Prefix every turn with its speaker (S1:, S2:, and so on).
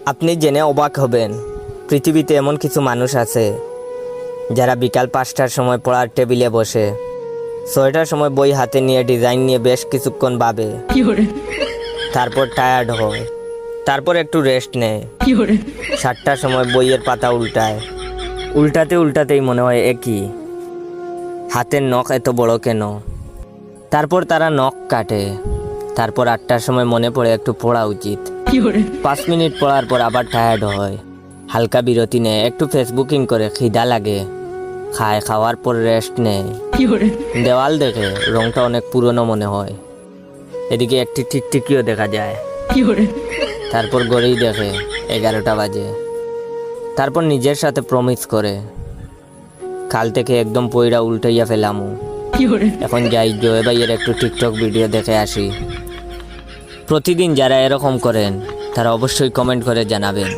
S1: আপনি জেনে অবাক হবেন, পৃথিবীতে এমন কিছু মানুষ আছে যারা বিকাল 5টার সময় পড়ার টেবিলে বসে 6টার সময় বই হাতে নিয়ে ডিজাইন নিয়ে বেশ কিছুক্ষণ ভাবে, তারপর টায়ার্ড হয়, তারপর একটু রেস্ট নেয়। 7টার সময় বইয়ের পাতা উল্টাতেই মনে হয় একই, হাতের নখ এত বড় কেন। তারপর তারা নখ কাটে। তারপর 8টার সময় মনে পড়ে একটু পড়া উচিত। 5 মিনিট পড়ার পর আবার টায়ার্ড হয়, হালকা বিরতি নেয়, একটু ফেসবুকিং করে, খিদা লাগে, খায়, খাওয়ার পর রেস্ট নেয়। দেওয়াল দেখে, রংটা অনেক পুরনো মনে হয়, এদিকে একটি টিকটিকিও দেখা যায়। তারপর ঘড়ি দেখে 11টা বাজে। তারপর নিজের সাথে প্রমিস করে, কাল থেকে একদম পইরা উল্টাইয়া ফেলামু। এখন যাই জয় ভাইয়ের একটু টিকটক ভিডিও দেখে আসি। প্রতিদিন যারা এরকম করেন তারা অবশ্যই কমেন্ট করে জানাবেন।